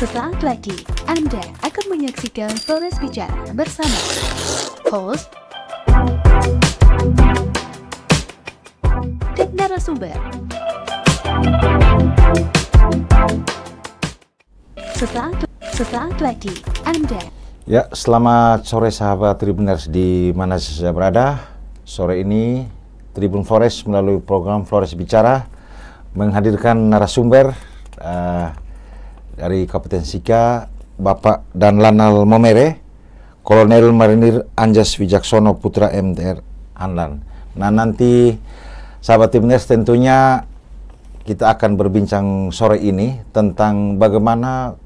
Sesaat lagi, Anda akan menyaksikan Flores Bicara bersama host dan narasumber. Sesaat lagi, Anda. Ya, selamat sore sahabat Tribuners di mana saja berada. Sore ini Tribun Flores melalui program Flores Bicara menghadirkan narasumber dari Kabupaten Sika, Bapak Dan Lanal Momere, Kolonel Marinir Anjas Wijaksono Putra MTR Anlan. Nah, nanti sahabat Tribuners tentunya kita akan berbincang sore ini tentang bagaimana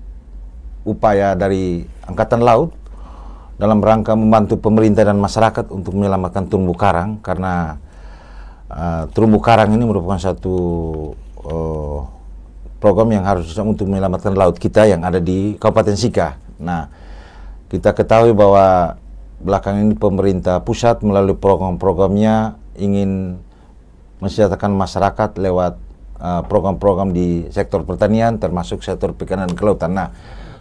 upaya dari Angkatan Laut dalam rangka membantu pemerintah dan masyarakat untuk menyelamatkan terumbu karang, karena terumbu karang ini merupakan satu program yang harus untuk menyelamatkan laut kita yang ada di Kabupaten Sika. Nah, kita ketahui bahwa belakangan ini pemerintah pusat melalui program-programnya ingin mensejahterakan masyarakat lewat program-program di sektor pertanian termasuk sektor perikanan dan kelautan. Nah,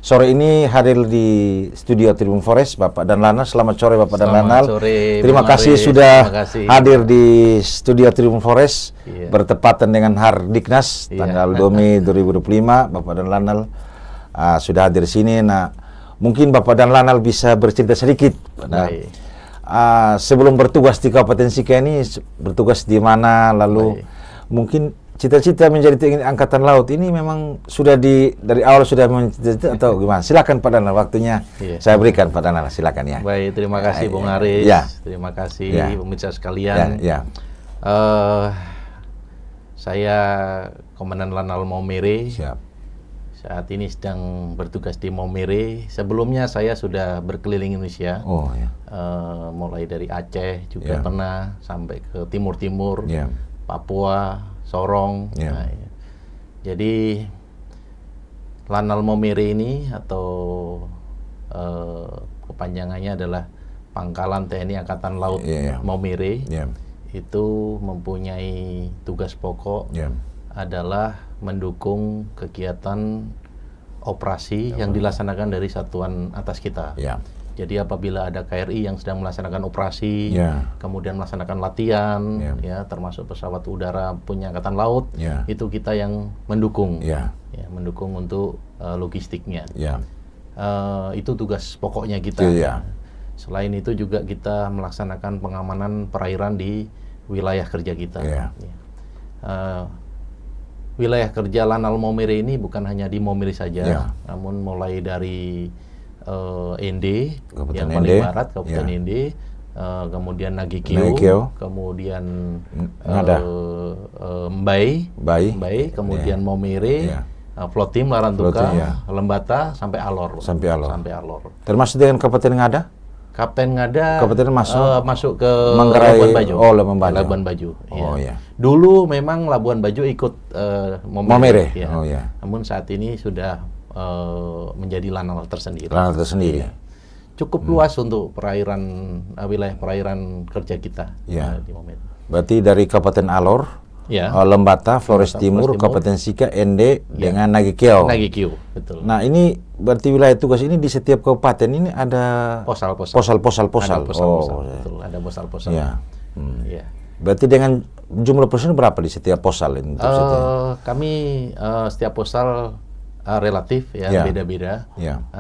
sore ini hadir di studio Tribun Flores Bapak Dan Lanal. Selamat sore Bapak Dan Lanal. Sore, terima kasih sudah hadir di studio Tribun Flores. Iya. Bertepatan dengan Hardiknas tanggal 2 Mei 2025. Bapak Dan Lanal sudah hadir di sini. Nah, mungkin Bapak Dan Lanal bisa bercerita sedikit. Nah, sebelum bertugas di Kabupaten Sika ini bertugas di mana, lalu mungkin cita-cita menjadi TNI Angkatan Laut ini memang sudah dari awal sudah mencita-cita atau gimana? Silakan Pak Danal, waktunya saya berikan Pak Danal, silakan ya. Baik, terima kasih Bung Aris. Terima kasih pemirsa sekalian. Saya Komandan Lanal Momere. Saat ini sedang bertugas di Momere. Sebelumnya saya sudah berkeliling Indonesia. Mulai dari Aceh juga pernah sampai ke timur-timur, Papua, Sorong. Nah, jadi Lanal Momere ini atau kepanjangannya adalah Pangkalan TNI Angkatan Laut Momere. Itu mempunyai tugas pokok adalah mendukung kegiatan operasi yang dilaksanakan dari satuan atas kita. Jadi apabila ada KRI yang sedang melaksanakan operasi, kemudian melaksanakan latihan, termasuk pesawat udara punya Angkatan Laut, itu kita yang mendukung, mendukung untuk logistiknya. Itu tugas pokoknya kita. Selain itu juga kita melaksanakan pengamanan perairan di wilayah kerja kita. Wilayah kerja Lanal Momere ini bukan hanya di Momere saja, namun mulai dari Ende, yang paling barat, Kabupaten Ende, kemudian Nagikio, kemudian Mbai, kemudian Momere, Flotim, Larantuka, Lembata, sampai Alor. Sampai Alor. Termasuk dengan Kabupaten Ngada? Kabupaten Ngada Kabupaten masuk ke Manggarai, Labuan Bajo. Labuan Bajo. Dulu memang Labuan Bajo ikut Momere. Namun saat ini sudah menjadi Lanal tersendiri. Cukup luas untuk wilayah perairan kerja kita di Momere. Berarti dari Kabupaten Alor, Lembata, Flores Timur, Kabupaten Sika, Ende, dengan Nagikio. Betul. Nah, ini berarti wilayah tugas ini di setiap kabupaten ini ada posal. Betul, ada posal-posal. Berarti dengan jumlah personil berapa di setiap posal ini? Kami setiap posal relatif beda-beda.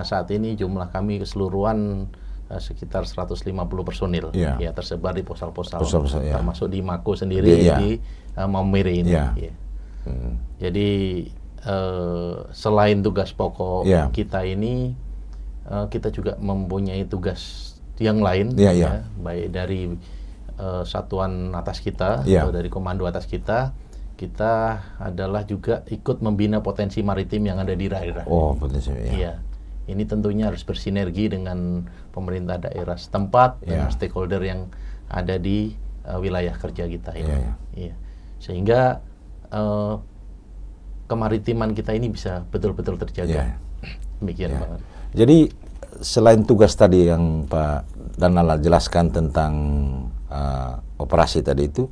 Saat ini jumlah kami keseluruhan sekitar 150 personil tersebar di posal-posal, termasuk di Mako sendiri, di Momere ini. Jadi selain tugas pokok kita ini, kita juga mempunyai tugas yang lain, baik dari satuan atas kita atau dari komando atas kita. Kita adalah juga ikut membina potensi maritim yang ada di daerah. Ini tentunya harus bersinergi dengan pemerintah daerah setempat dan stakeholder yang ada di wilayah kerja kita ini. Sehingga kemaritiman kita ini bisa betul-betul terjaga. Demikian banget. Jadi selain tugas tadi yang Pak Danal jelaskan tentang operasi tadi itu,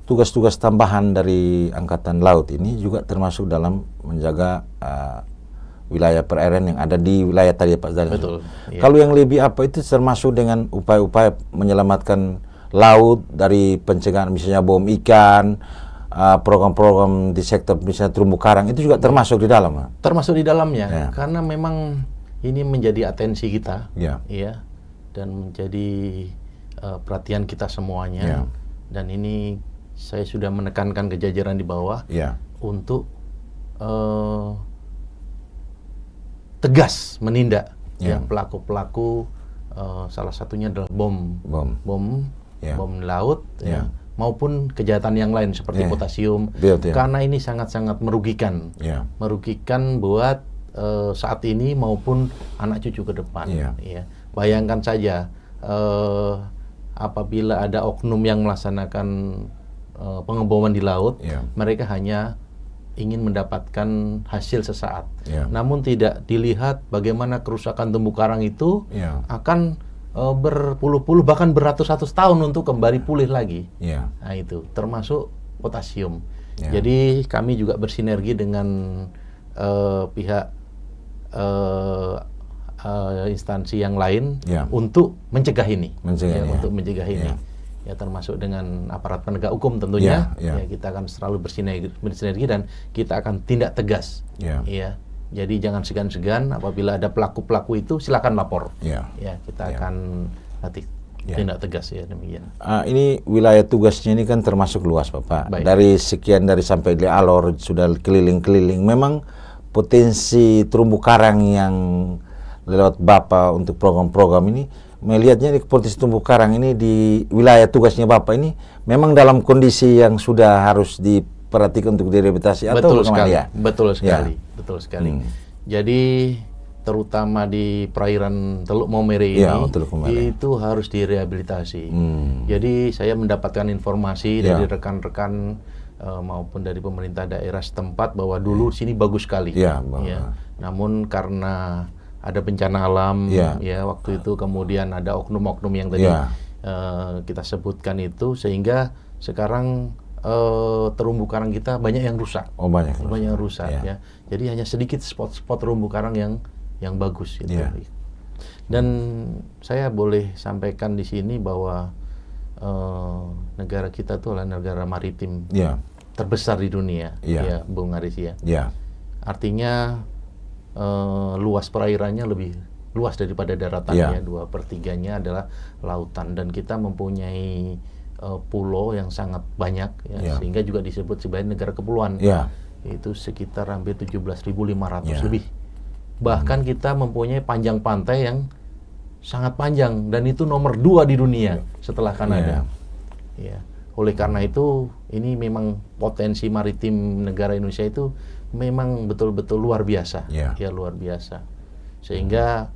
tugas-tugas tambahan dari Angkatan Laut ini juga termasuk dalam menjaga wilayah perairan yang ada di wilayah tadi Pak Zainal. Betul. Iya. Kalau yang lebih apa itu termasuk dengan upaya-upaya menyelamatkan laut dari pencegahan misalnya bom ikan, program-program di sektor misalnya terumbu karang itu juga termasuk di dalam, Pak? Termasuk di dalamnya, Ya. karena memang ini menjadi atensi kita, Ya. ya, dan menjadi perhatian kita semuanya. Ya. Dan ini saya sudah menekankan ke jajaran di bawah Ya. untuk tegas menindak Ya. yang pelaku-pelaku, salah satunya adalah bom Ya. bom laut, Ya. maupun kejahatan yang lain seperti Ya. potasium, Betul, ya. karena ini sangat-sangat merugikan, Ya. merugikan buat saat ini maupun anak cucu ke depan. Ya. Ya. Bayangkan saja apabila ada oknum yang melaksanakan pengeboman di laut, Ya. mereka hanya ingin mendapatkan hasil sesaat. Ya. Namun tidak dilihat bagaimana kerusakan terumbu karang itu Ya. akan berpuluh-puluh bahkan beratus-ratus tahun untuk kembali pulih lagi. Ya. Nah itu termasuk potasium. Ya. Jadi kami juga bersinergi dengan pihak instansi yang lain Ya. untuk mencegah ini. Mencegah, ya. Untuk mencegah ini. Ya. Ya termasuk dengan aparat penegak hukum tentunya. Ya, ya. Ya, kita akan selalu bersinergi dan kita akan tindak tegas. Ya. Ya. Jadi jangan segan-segan apabila ada pelaku-pelaku itu silakan lapor. Ya. Ya, kita Ya. akan nanti Ya. tindak tegas ya demikian. Ini wilayah tugasnya ini kan termasuk luas, Bapak. Baik. Dari sampai di Alor sudah keliling-keliling. Memang potensi terumbu karang yang lewat Bapak untuk program-program ini, melihatnya potensi terumbu karang ini di wilayah tugasnya Bapak ini memang dalam kondisi yang sudah harus diperhatikan untuk direhabilitasi atau Betul bagaimana sekali, ya? betul sekali, Ya. betul sekali. Jadi terutama di perairan Teluk Maumere ini, Ya, Teluk Maumere. itu harus direhabilitasi. Hmm. Jadi saya mendapatkan informasi Ya. dari rekan-rekan maupun dari pemerintah daerah setempat bahwa dulu sini bagus sekali. Ya, bahwa- Namun karena ada bencana alam, Ya. ya waktu itu kemudian ada oknum-oknum yang tadi Ya. kita sebutkan itu, sehingga sekarang terumbu karang kita banyak yang rusak. Oh, banyak. Banyak yang rusak, Ya. ya. Jadi hanya sedikit spot-spot terumbu karang yang bagus gitu. Ya. Dan saya boleh sampaikan di sini bahwa negara kita itu adalah negara maritim Ya. terbesar di dunia, Ya. ya Bung Aris ya. Ya. Artinya luas perairannya lebih luas daripada daratannya, Ya. 2/3-nya adalah lautan, dan kita mempunyai pulau yang sangat banyak, ya, Ya. sehingga juga disebut sebagai negara kepulauan. Ya. Itu sekitar hampir 17.500 Ya. lebih. Bahkan kita mempunyai panjang pantai yang sangat panjang, dan itu nomor 2 di dunia setelah Kanada. Ya. Oleh karena itu, ini memang potensi maritim negara Indonesia itu memang betul-betul luar biasa, Ya. ya luar biasa. Sehingga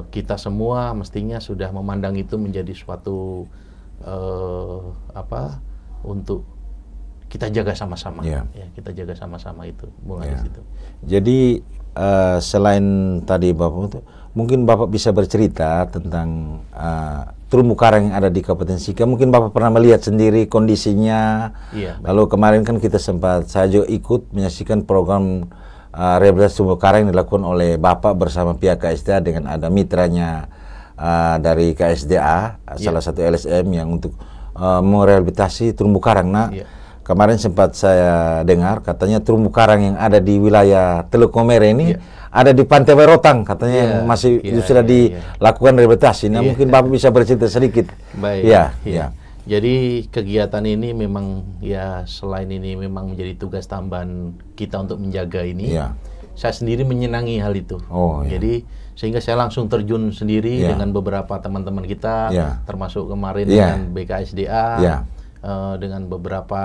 kita semua mestinya sudah memandang itu menjadi suatu untuk kita jaga sama-sama. Ya. Ya, kita jaga sama-sama itu, Bung Ya. Aris itu. Jadi selain tadi Bapak itu, mungkin Bapak bisa bercerita tentang terumbu karang yang ada di Kabupaten Sika. Mungkin Bapak pernah melihat sendiri kondisinya. Iya, baik. Lalu kemarin kan kita saya juga ikut menyaksikan program rehabilitasi terumbu karang yang dilakukan oleh Bapak bersama pihak KSDA dengan ada mitranya dari KSDA, salah satu LSM yang untuk merehabilitasi terumbu karang. Nah, Iya. kemarin sempat saya dengar katanya terumbu karang yang ada di wilayah Teluk Maumere ini ada di Pantai Werotang katanya yang masih itu sudah dilakukan rehabilitasi. Nah, mungkin Bapak bisa bercerita sedikit. Baik. Ya, ya. Jadi kegiatan ini memang ya selain ini memang menjadi tugas tambahan kita untuk menjaga ini. Ya. Saya sendiri menyenangi hal itu. Oh, ya. Jadi sehingga saya langsung terjun sendiri Ya. dengan beberapa teman-teman kita, Ya. termasuk kemarin Ya. dengan BKSDA. Ya. Dengan beberapa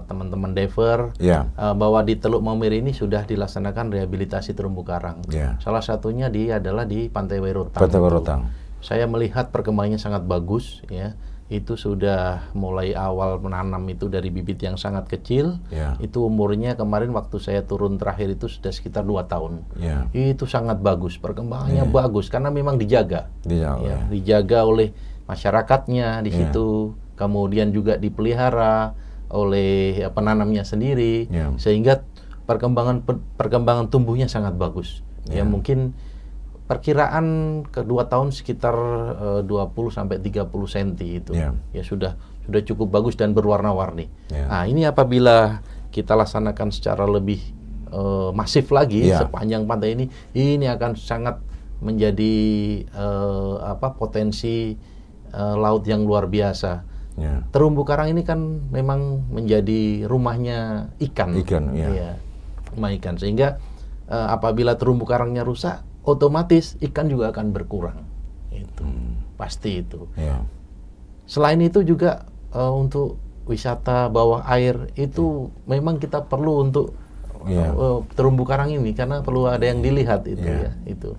teman-teman diver, Ya. bahwa di Teluk Maumere ini sudah dilaksanakan rehabilitasi terumbu karang. Ya. Salah satunya adalah di Pantai Werotang. Pantai Werotang. Saya melihat perkembangannya sangat bagus, ya. Itu sudah mulai awal menanam itu dari bibit yang sangat kecil. Ya. Itu umurnya kemarin waktu saya turun terakhir itu sudah sekitar 2 tahun. Ya. Itu sangat bagus, perkembangannya bagus karena memang dijaga. Dijaga. Dijaga oleh masyarakatnya di situ. Kemudian juga dipelihara oleh penanamnya sendiri, Ya. sehingga perkembangan tumbuhnya sangat bagus. Ya mungkin perkiraan kedua tahun sekitar 20 sampai 30 cm itu. Ya sudah cukup bagus dan berwarna-warni. Nah, ini apabila kita laksanakan secara lebih masif lagi sepanjang pantai ini akan sangat menjadi potensi laut yang luar biasa. Terumbu karang ini kan memang menjadi rumahnya ikan. Rumah ikan. Sehingga apabila terumbu karangnya rusak, otomatis ikan juga akan berkurang. Itu pasti itu. Selain itu juga untuk wisata bawah air itu memang kita perlu untuk terumbu karang ini karena perlu ada yang dilihat itu itu.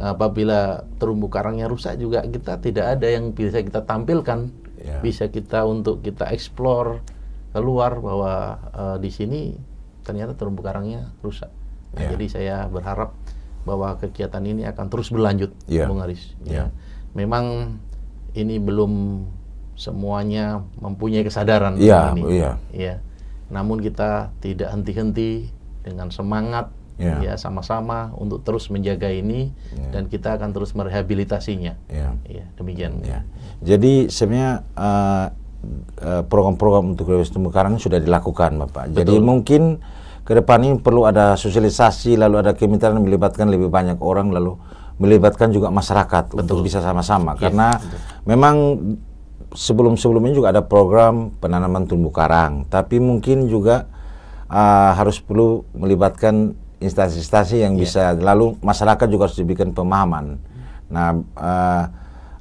Apabila terumbu karangnya rusak juga kita tidak ada yang bisa kita tampilkan, bisa kita explore keluar bahwa di sini ternyata terumbu karangnya rusak. Jadi saya berharap bahwa kegiatan ini akan terus berlanjut, Bung Aris. Memang ini belum semuanya mempunyai kesadaran ini. Namun kita tidak henti-henti dengan semangat sama-sama untuk terus menjaga ini dan kita akan terus merehabilitasinya. Demikian. Jadi sebenarnya program-program untuk terumbu karang sudah dilakukan, Bapak. Betul. Jadi mungkin ke depan ini perlu ada sosialisasi, lalu ada kemitraan melibatkan lebih banyak orang, lalu melibatkan juga masyarakat untuk bisa sama-sama. Karena memang sebelum-sebelumnya juga ada program penanaman terumbu karang, tapi mungkin juga harus perlu melibatkan instansi-instansi yang bisa, lalu masyarakat juga harus diberikan pemahaman. Nah,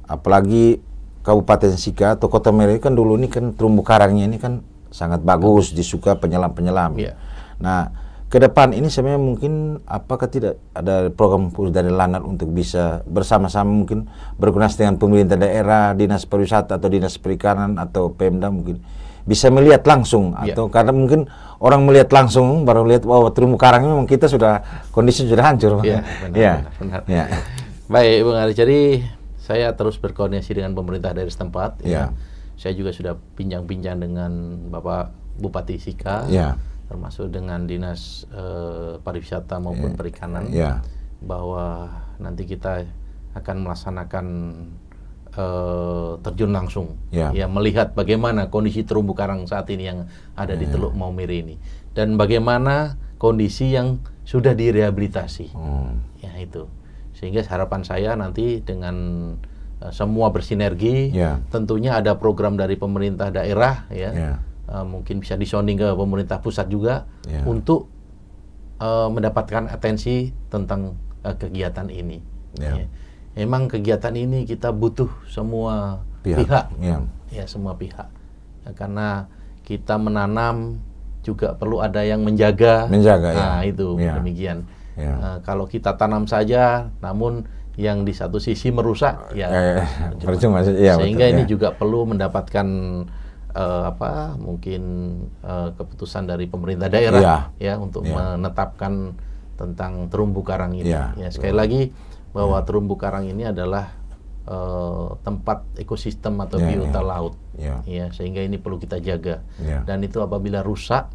apalagi Kabupaten Sika atau Kota Meru kan dulu ini kan terumbu karangnya ini kan sangat bagus, disuka penyelam-penyelam. Nah, ke depan ini sebenarnya mungkin apakah tidak ada program dari Lanal untuk bisa bersama-sama mungkin berkoordinasi dengan pemerintah daerah, dinas pariwisata atau dinas perikanan atau Pemda mungkin bisa melihat langsung atau karena mungkin orang melihat langsung baru lihat terumbu karang memang kita kondisi sudah hancur. Benar. Baik, Bung Ari. Jadi saya terus berkoordinasi dengan pemerintah daerah setempat. Saya juga sudah bincang-bincang dengan Bapak Bupati Sika. Termasuk dengan dinas pariwisata maupun perikanan, bahwa nanti kita akan melaksanakan terjun langsung, melihat bagaimana kondisi terumbu karang saat ini yang ada di Teluk Maumere ini dan bagaimana kondisi yang sudah direhabilitasi, itu. Sehingga harapan saya nanti dengan semua bersinergi, tentunya ada program dari pemerintah daerah, mungkin bisa disonding ke pemerintah pusat juga untuk mendapatkan atensi tentang kegiatan ini. Memang kegiatan ini kita butuh semua pihak. Semua pihak. Karena kita menanam juga perlu ada yang menjaga. Itu demikian. Kalau kita tanam saja, namun yang di satu sisi merusak, sehingga ini juga perlu mendapatkan mungkin keputusan dari pemerintah daerah untuk menetapkan tentang terumbu karang ini. Sekali lagi bahwa terumbu karang ini adalah tempat ekosistem atau biota laut, sehingga ini perlu kita jaga. Dan itu apabila rusak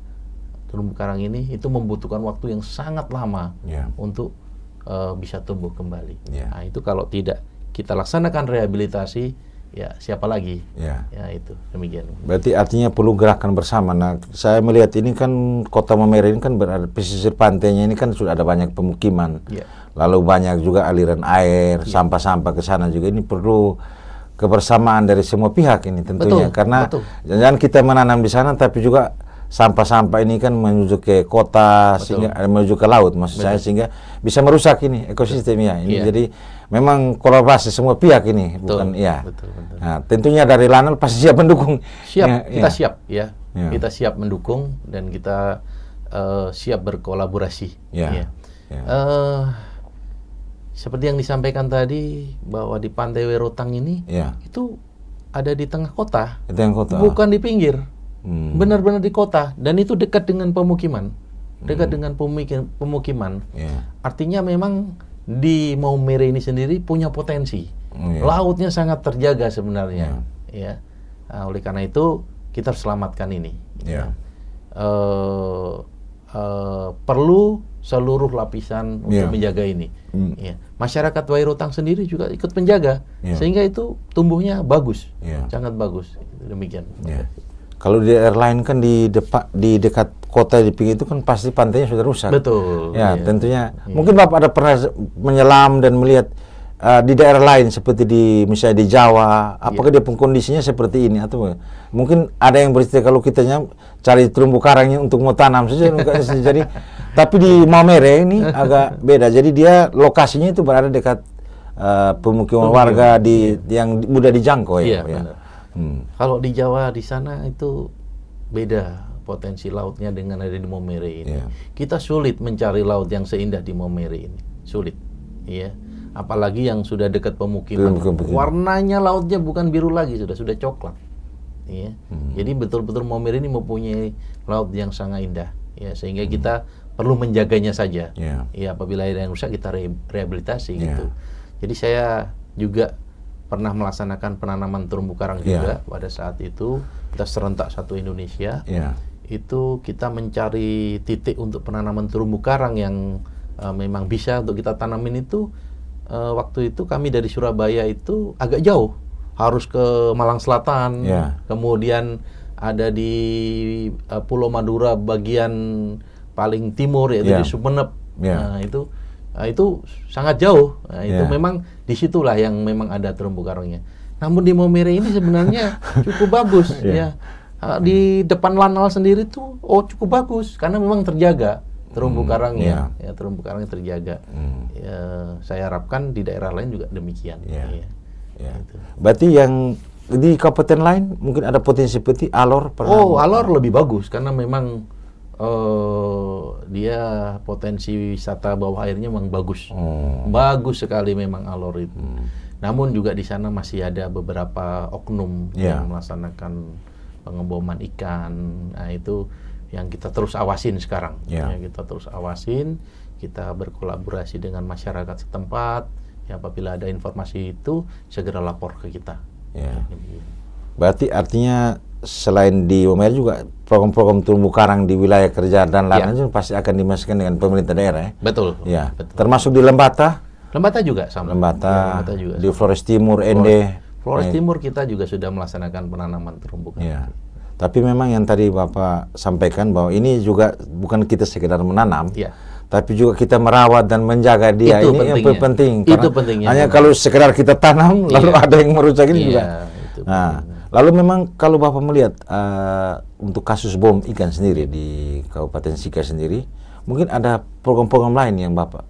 terumbu karang ini itu membutuhkan waktu yang sangat lama untuk bisa tumbuh kembali. Nah, itu kalau tidak kita laksanakan rehabilitasi, siapa lagi? Itu demikian. Berarti artinya perlu gerakan bersama. Nah, saya melihat ini kan Kota Maumere ini kan berada pesisir pantainya ini kan sudah ada banyak pemukiman. Lalu banyak juga aliran air, sampah-sampah ke sana juga. Ini perlu kebersamaan dari semua pihak ini tentunya. Karena jangan kita menanam di sana tapi juga sampah-sampah ini kan menuju ke kota, sehingga menuju ke laut maksud saya, sehingga bisa merusak ini ekosistemnya. Ini jadi memang kolaborasi semua pihak ini, bukan betul. Nah, tentunya dari Lanal pasti siap mendukung. Kita siap kita siap mendukung dan kita siap berkolaborasi. Seperti yang disampaikan tadi bahwa di Pantai Werotang ini itu ada di tengah kota, bukan di pinggir. Benar-benar di kota, dan itu dekat dengan pemukiman, Artinya memang di Maumere ini sendiri punya potensi, lautnya sangat terjaga sebenarnya, Nah, oleh karena itu kita harus selamatkan ini. perlu seluruh lapisan untuk menjaga ini. Ya. Masyarakat Wairotang sendiri juga ikut menjaga, sehingga itu tumbuhnya bagus, sangat bagus. Demikian. Kalau di daerah lain kan di dekat kota di pinggir itu kan pasti pantainya sudah rusak. Betul. Ya, tentunya. Mungkin Bapak ada pernah menyelam dan melihat di daerah lain seperti misalnya di Jawa, apakah dia pun kondisinya seperti ini atau mungkin ada yang bercerita kalau kitanya cari terumbu karangnya untuk mau tanam saja. Jadi tapi di Maumere ini agak beda. Jadi dia lokasinya itu berada dekat pemukiman warga yang mudah dijangkau ya. Benar. Kalau di Jawa di sana itu beda potensi lautnya dengan ada di Maumere ini. Kita sulit mencari laut yang seindah di Maumere ini, sulit. Iya. Apalagi yang sudah dekat pemukiman. Warnanya lautnya bukan biru lagi, sudah coklat. Ya. Jadi betul-betul Maumere ini mempunyai laut yang sangat indah. Ya, sehingga kita perlu menjaganya saja. Ya, apabila ada yang rusak kita rehabilitasi gitu. Jadi saya juga pernah melaksanakan penanaman terumbu karang juga pada saat itu kita serentak satu Indonesia. Itu kita mencari titik untuk penanaman terumbu karang yang memang bisa untuk kita tanamin itu. Waktu itu kami dari Surabaya itu agak jauh, harus ke Malang Selatan, kemudian ada di Pulau Madura bagian paling timur yaitu di Sumeneb. Nah, itu sangat jauh. Nah, itu memang disitulah yang memang ada terumbu karangnya. Namun di Maumere ini sebenarnya cukup bagus. Di depan Lanal sendiri tuh cukup bagus karena memang terjaga. Terumbu karangnya, terumbu karangnya terjaga. Saya harapkan di daerah lain juga demikian. Gitu. Berarti yang di kabupaten lain mungkin ada potensi seperti Alor. Alor lebih bagus karena memang dia potensi wisata bawah airnya memang bagus, bagus sekali memang Alor itu. Namun juga di sana masih ada beberapa oknum yang melaksanakan pengeboman ikan. Nah itu yang kita terus awasin sekarang. Kita terus awasin, kita berkolaborasi dengan masyarakat setempat. Apabila ada informasi itu segera lapor ke kita. Berarti artinya selain di Maumere juga program-program terumbu karang di wilayah kerja dan lain-lain pasti akan dimasukkan dengan pemerintah daerah. Betul. Betul. Termasuk di Lembata. Lembata juga sama. Lembata juga di sama. Flores Timur, Ende. Flores Timur kita juga sudah melaksanakan penanaman terumbu karang. Tapi memang yang tadi Bapak sampaikan bahwa ini juga bukan kita sekedar menanam, tapi juga kita merawat dan menjaga dia. Itu ini pentingnya. yang penting. Itu pentingnya. Hanya kalau sekedar kita tanam, lalu ada yang merusak ini juga. Nah, lalu memang kalau Bapak melihat untuk kasus bom ikan sendiri di Kabupaten Sika sendiri, mungkin ada program-program lain yang Bapak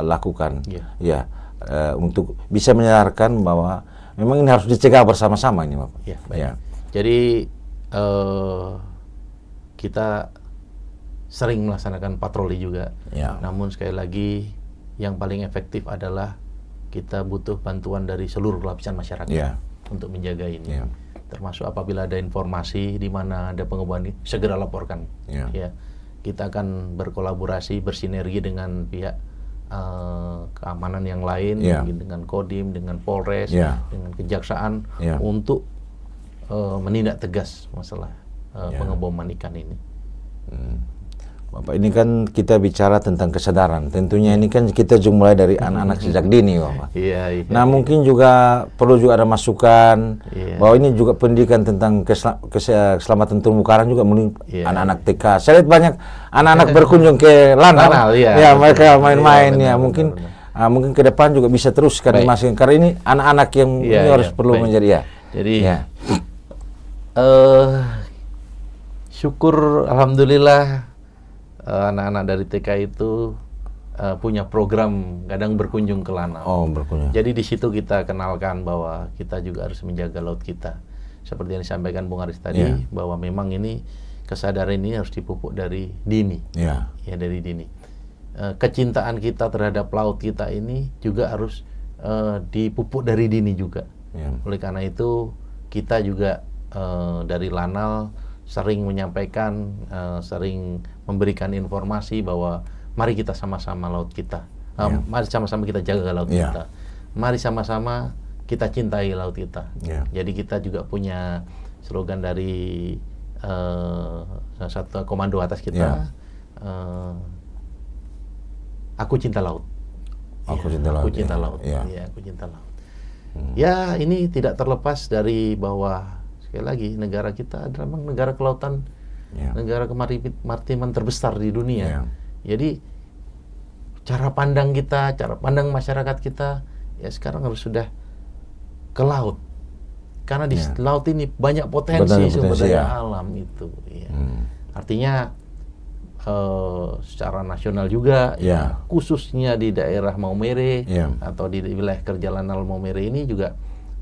lakukan, untuk bisa menyadarkan bahwa memang ini harus dicegah bersama-sama ini, Bapak. Jadi kita sering melaksanakan patroli juga. Namun sekali lagi yang paling efektif adalah kita butuh bantuan dari seluruh lapisan masyarakat untuk menjaga ini. Termasuk apabila ada informasi di mana ada pengeboman, segera laporkan. Kita akan berkolaborasi, bersinergi dengan pihak keamanan yang lain, dengan Kodim, dengan Polres, dengan Kejaksaan untuk menindak tegas masalah pengeboman ikan ini. Bapak, ini kan kita bicara tentang kesadaran. Tentunya ini kan kita mulai dari anak-anak sejak dini, Bapak. Nah, mungkin juga perlu juga ada masukan bahwa ini juga pendidikan tentang keselamatan terumbu karang juga anak-anak TK. Saya lihat banyak anak-anak berkunjung ke Lanal. Mereka main-main mungkin mungkin ke depan juga bisa teruskan masing karena ini anak-anak yang ini harus perlu menjadi Jadi syukur alhamdulillah anak-anak dari TK itu punya program kadang berkunjung ke Lanal. Berkunjung. Jadi di situ kita kenalkan bahwa kita juga harus menjaga laut kita. Seperti yang disampaikan Bung Aris tadi, bahwa memang ini kesadaran ini harus dipupuk dari dini. Dari dini. Kecintaan kita terhadap laut kita ini juga harus dipupuk dari dini juga. Oleh karena itu kita juga dari Lanal sering menyampaikan, sering memberikan informasi bahwa mari kita sama-sama laut kita, mari sama-sama kita jaga laut kita, mari sama-sama kita cintai laut kita. Jadi kita juga punya slogan dari satu komando atas kita, aku cinta laut. Aku cinta laut. Aku cinta laut. Ya. Ya, aku cinta laut. Ya, ini tidak terlepas dari bahwa sekali lagi negara kita adalah memang negara kelautan, negara kemaritiman terbesar di dunia. Jadi cara pandang kita, cara pandang masyarakat kita, ya sekarang harus sudah ke laut. Karena di laut ini banyak potensi sumber daya alam itu. Ya. Artinya secara nasional juga, khususnya di daerah Maumere atau di wilayah kerja Lanal Maumere ini juga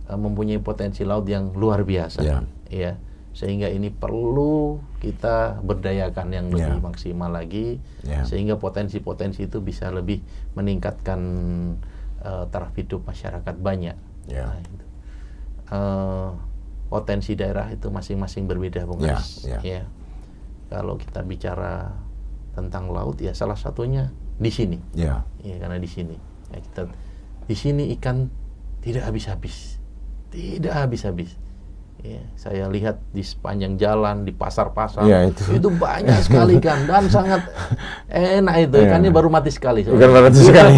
mempunyai potensi laut yang luar biasa, ya. Sehingga ini perlu kita berdayakan yang lebih maksimal lagi, sehingga potensi-potensi itu bisa lebih meningkatkan taraf hidup masyarakat banyak. Nah, itu. Potensi daerah itu masing-masing berbeda, Bung Ras. Ya. Kalau kita bicara tentang laut, ya salah satunya di sini. Ya, karena di sini, ya, kita di sini ikan tidak habis-habis, tidak habis-habis. Ya, saya lihat di sepanjang jalan, di pasar-pasar, itu banyak sekali ikan dan sangat enak itu. Ikannya baru mati sekali. Baru mati sekali.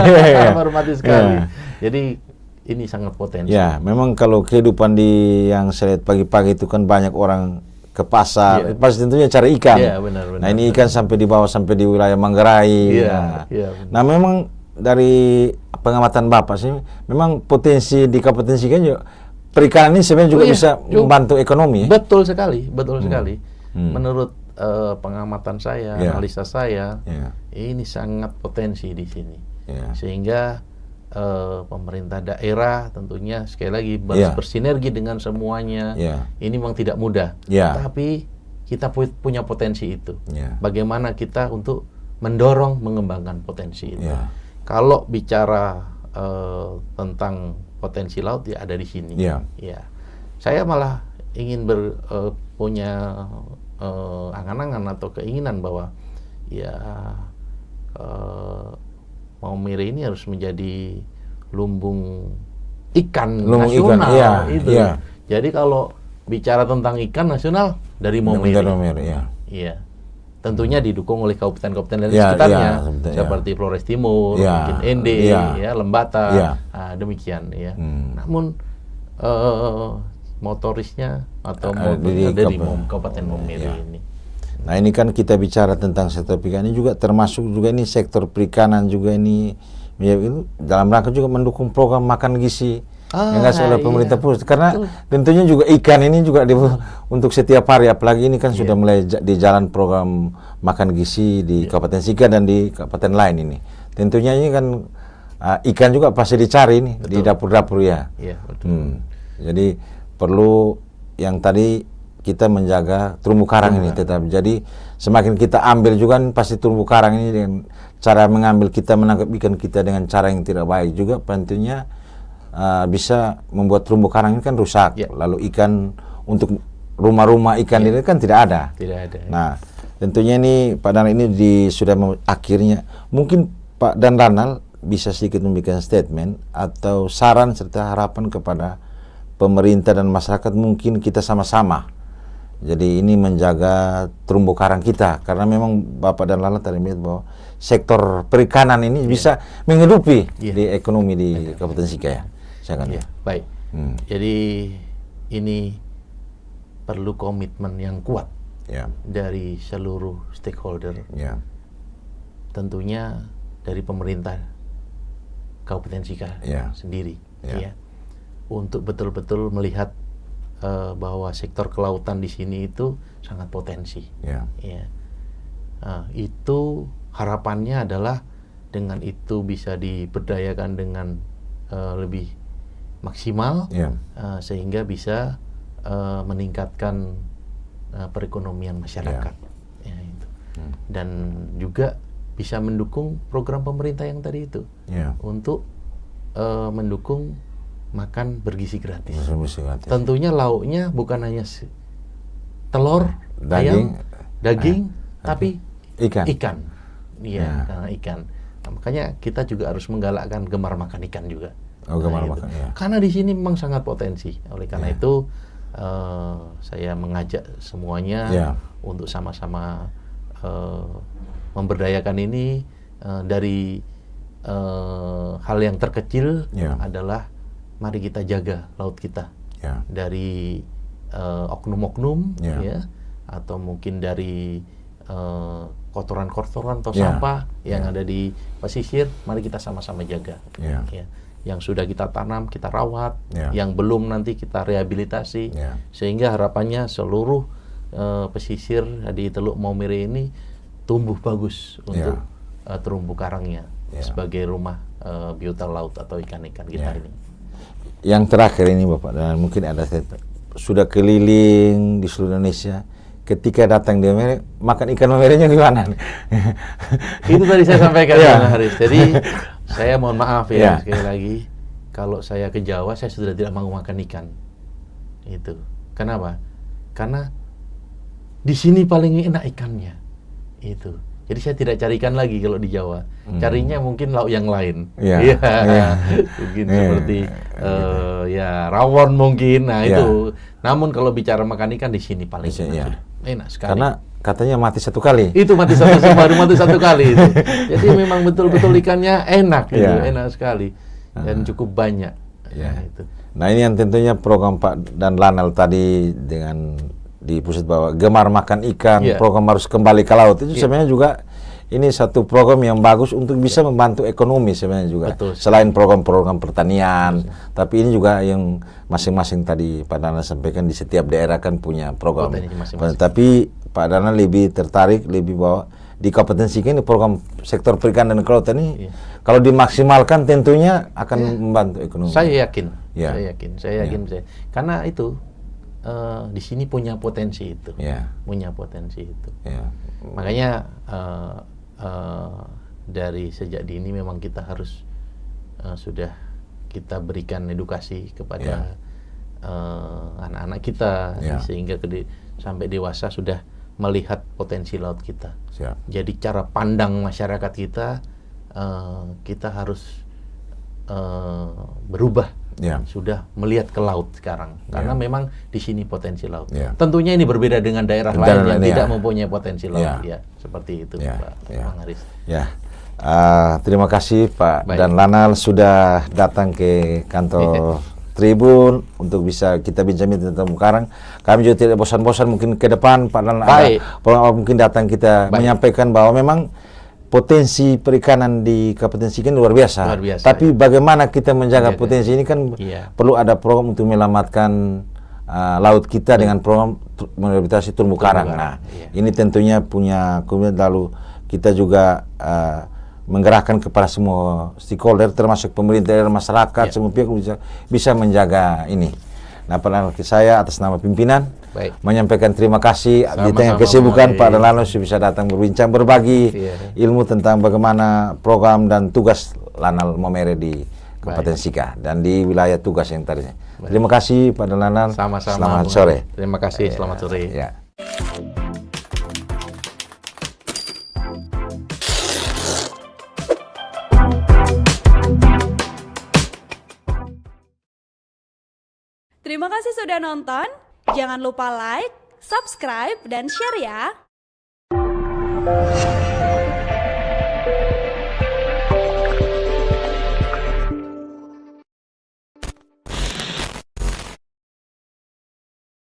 Baru mati sekali. Jadi ini sangat potensi. Ya, memang kalau kehidupan yang saya lihat pagi-pagi itu kan banyak orang ke pasar, pasti tentunya cari ikan. Benar. Nah, ini ikan sampai dibawa sampai di wilayah Manggarai. Nah, memang dari pengamatan Bapak sih, memang potensi di Kabupaten Sika juga perikanan ini sebenarnya juga bisa membantu ekonomi. Betul sekali, betul sekali. Menurut pengamatan saya, analisa saya, ini sangat potensi di sini. Sehingga pemerintah daerah tentunya sekali lagi bersinergi dengan semuanya. Ini memang tidak mudah, tapi kita punya potensi itu. Bagaimana kita untuk mendorong mengembangkan potensi itu. Kalau bicara tentang potensi laut, ya ada di sini. Saya malah ingin punya angan-angan atau keinginan bahwa Maumere ini harus menjadi lumbung ikan nasional. Jadi kalau bicara tentang ikan nasional dari Maumere. Tentunya didukung oleh kabupaten-kabupaten dan sekitarnya, seperti Flores Timur, mungkin Ende, Lembata, demikian. Namun motorisnya atau dari Kabupaten Maumere ini. Nah, ini kan kita bicara tentang sektor perikanan ini juga termasuk juga ini sektor perikanan juga ini dalam rangka juga mendukung program makan gizi yang oleh pemerintah pusat, karena tentunya juga ikan ini juga untuk setiap hari, apalagi ini kan sudah mulai di jalan program makan gizi di Kabupaten Sika dan di kabupaten lain ini. Tentunya ini kan ikan juga pasti dicari ini di dapur-dapur Jadi perlu yang tadi kita menjaga terumbu karang ini tetap. Jadi semakin kita ambil juga pasti terumbu karang ini dengan cara mengambil, kita menangkap ikan kita dengan cara yang tidak baik juga tentunya bisa membuat terumbu karang ini kan rusak. Lalu ikan untuk rumah-rumah ikan ini kan tidak ada. Nah, tentunya ini Pak Danal ini sudah akhirnya mungkin Pak Dan Ranal bisa sedikit memberikan statement atau saran serta harapan kepada pemerintah dan masyarakat, mungkin kita sama-sama. Jadi ini menjaga terumbu karang kita, karena memang Bapak dan Lala tadi melihat bahwa sektor perikanan ini bisa menghidupi di ekonomi di Kabupaten Sika Baik. Jadi ini perlu komitmen yang kuat dari seluruh stakeholder. Tentunya dari pemerintah Kabupaten Sika sendiri, untuk betul-betul melihat bahwa sektor kelautan di sini itu sangat potensi. Itu harapannya adalah dengan itu bisa diberdayakan dengan lebih maksimal, sehingga bisa meningkatkan perekonomian masyarakat. Dan juga bisa mendukung program pemerintah yang tadi itu untuk mendukung makan bergizi gratis. Tentunya lauknya bukan hanya telur, ayam, daging, tapi ikan. Karena ikan. Nah, makanya kita juga harus menggalakkan gemar makan ikan juga. Karena di sini memang sangat potensi. Oleh karena itu, saya mengajak semuanya untuk sama-sama memberdayakan ini dari hal yang terkecil adalah mari kita jaga laut kita dari oknum-oknum ya, atau mungkin dari kotoran-kotoran atau sampah yang ada di pesisir. Mari kita sama-sama jaga ya. Yang sudah kita tanam kita rawat, yang belum nanti kita rehabilitasi, sehingga harapannya seluruh pesisir di Teluk Maumere ini tumbuh bagus untuk terumbu karangnya sebagai rumah biota laut atau ikan-ikan kita ini. Yang terakhir ini Bapak, dan mungkin ada sudah keliling di seluruh Indonesia, ketika datang di Maumere, makan ikan Maumerenya gimana? Itu tadi saya sampaikan Bang Haris. Jadi saya mohon maaf ya sekali lagi, kalau saya ke Jawa saya sudah tidak mau makan ikan. Itu. Kenapa? Karena di sini paling enak ikannya. Itu. Jadi saya tidak cari ikan lagi kalau di Jawa. Carinya mungkin lauk yang lain. Mungkin seperti rawon mungkin. Nah itu. Namun kalau bicara makan ikan di sini paling enak sekali. Karena katanya mati satu kali. Itu baru mati satu kali itu. Jadi memang betul-betul ikannya enak gitu, enak sekali dan cukup banyak. Itu. Nah ini yang tentunya program Pak dan Lanal tadi dengan di pusat bahwa gemar makan ikan, program harus kembali ke laut itu sebenarnya juga ini satu program yang bagus untuk bisa membantu ekonomi sebenarnya juga. Betul. Selain program-program pertanian, tapi ini juga yang masing-masing tadi Pak Dana sampaikan di setiap daerah kan punya program. Tapi Pak Dana lebih tertarik lebih bahwa di Kabupaten Sika ini program sektor perikanan dan kelautan ini kalau dimaksimalkan tentunya akan membantu ekonomi. Saya yakin. Saya yakin. Karena itu di sini punya potensi itu. Punya potensi itu. Makanya dari sejak dini memang kita harus sudah kita berikan edukasi kepada anak-anak kita sehingga sampai dewasa sudah melihat potensi laut kita. Jadi cara pandang masyarakat kita kita harus berubah. Sudah melihat ke laut sekarang karena memang di sini potensi laut. Tentunya ini berbeda dengan daerah lain yang tidak mempunyai potensi laut. Seperti itu Pak Haris. Terima kasih Pak dan Lanal sudah datang ke kantor Tribun untuk bisa kita bincang-bincang tentang karang. Kami juga tidak bosan-bosan mungkin ke depan Pak Lanal mungkin datang kita menyampaikan bahwa memang potensi perikanan di Kabupaten Sika luar biasa. Tapi bagaimana kita menjaga potensi ini kan perlu ada program untuk menyelamatkan laut kita dengan program merehabilitasi terumbu karang. Nah, ini tentunya punya kemudian lalu kita juga menggerakkan kepada semua stakeholder termasuk pemerintah dan masyarakat semua pihak bisa menjaga ini. Nah, saya atas nama pimpinan menyampaikan terima kasih di tengah kesibukan Pak Lanal bisa datang berbincang berbagi ilmu tentang bagaimana program dan tugas Lanal Maumere di Kabupaten Sika dan di wilayah tugas yang tadinya. Terima kasih Pak Lanal. Sama-sama. Selamat sore. Terima kasih. Selamat sore. Terima kasih sudah nonton. Jangan lupa like, subscribe, dan share ya.